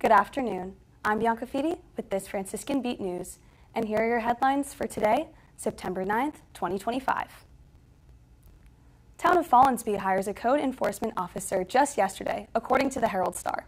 Good afternoon. I'm Bianca Fidi with this Franciscan Beat News, and here are your headlines for today, September 9th, 2025. Town of Fallensby hires a code enforcement officer just yesterday, according to the Herald Star.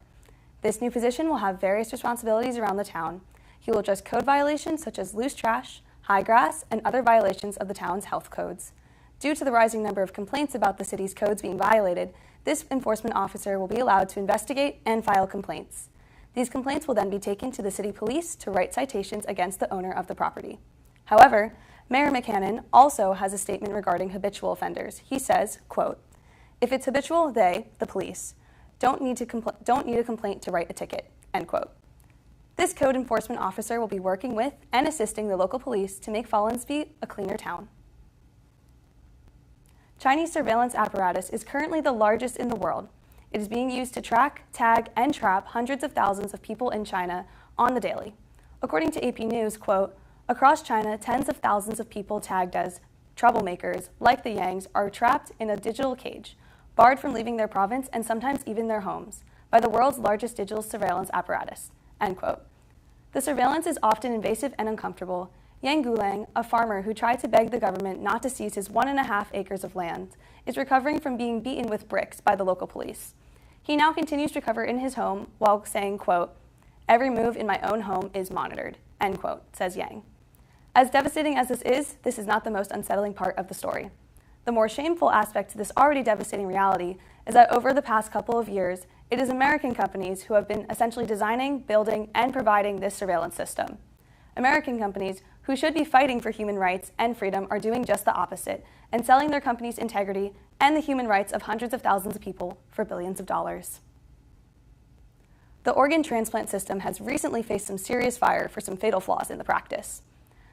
This new position will have various responsibilities around the town. He will address code violations such as loose trash, high grass, and other violations of the town's health codes. Due to the rising number of complaints about the city's codes being violated, this enforcement officer will be allowed to investigate and file complaints. These complaints will then be taken to the city police to write citations against the owner of the property. However, Mayor McCannon also has a statement regarding habitual offenders. He says, quote, "If it's habitual, they, the police, don't need a complaint to write a ticket," end quote. This code enforcement officer will be working with and assisting the local police to make Fallensby a cleaner town. Chinese surveillance apparatus is currently the largest in the world. It is being used to track, tag, and trap hundreds of thousands of people in China on the daily. According to AP News, quote, "Across China, tens of thousands of people tagged as troublemakers, like the Yangs, are trapped in a digital cage, barred from leaving their province and sometimes even their homes, by the world's largest digital surveillance apparatus," end quote. The surveillance is often invasive and uncomfortable. Yang Gulang, a farmer who tried to beg the government not to seize his 1.5 acres of land, is recovering from being beaten with bricks by the local police. He now continues to recover in his home while saying, quote, "Every move in my own home is monitored," end quote, says Yang. As devastating as this is not the most unsettling part of the story. The more shameful aspect to this already devastating reality is that over the past couple of years, it is American companies who have been essentially designing, building, and providing this surveillance system. American companies who should be fighting for human rights and freedom are doing just the opposite and selling their company's integrity and the human rights of hundreds of thousands of people for billions of dollars. The organ transplant system has recently faced some serious fire for some fatal flaws in the practice.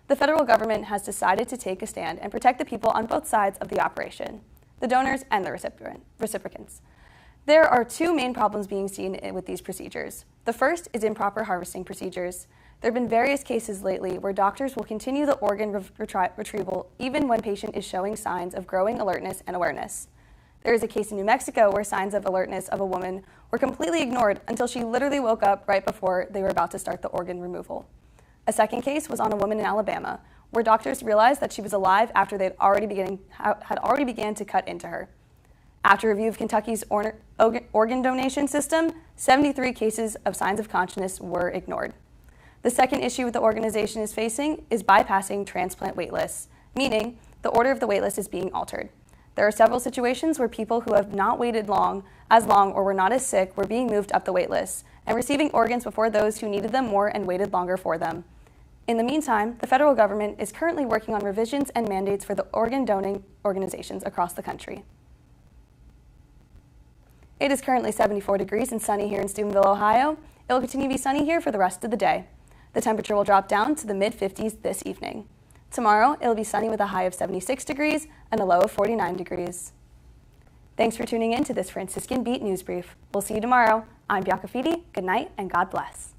The federal government has decided to take a stand and protect the people on both sides of the operation, the donors and the recipients. There are two main problems being seen with these procedures. The first is improper harvesting procedures. There have been various cases lately where doctors will continue the organ retrieval even when patient is showing signs of growing alertness and awareness. There is a case in New Mexico where signs of alertness of a woman were completely ignored until she literally woke up right before they were about to start the organ removal. A second case was on a woman in Alabama, where doctors realized that she was alive after they had already began to cut into her. After review of Kentucky's organ donation system, 73 cases of signs of consciousness were ignored. The second issue the organization is facing is bypassing transplant waitlists, meaning the order of the waitlist is being altered. There are several situations where people who have not waited as long or were not as sick were being moved up the waitlist and receiving organs before those who needed them more and waited longer for them. In the meantime, the federal government is currently working on revisions and mandates for the organ donating organizations across the country. It is currently 74 degrees and sunny here in Steubenville, Ohio. It will continue to be sunny here for the rest of the day. The temperature will drop down to the mid-50s this evening. Tomorrow, it will be sunny with a high of 76 degrees and a low of 49 degrees. Thanks for tuning in to this Franciscan Beat News Brief. We'll see you tomorrow. I'm Bianca Fidi. Good night and God bless.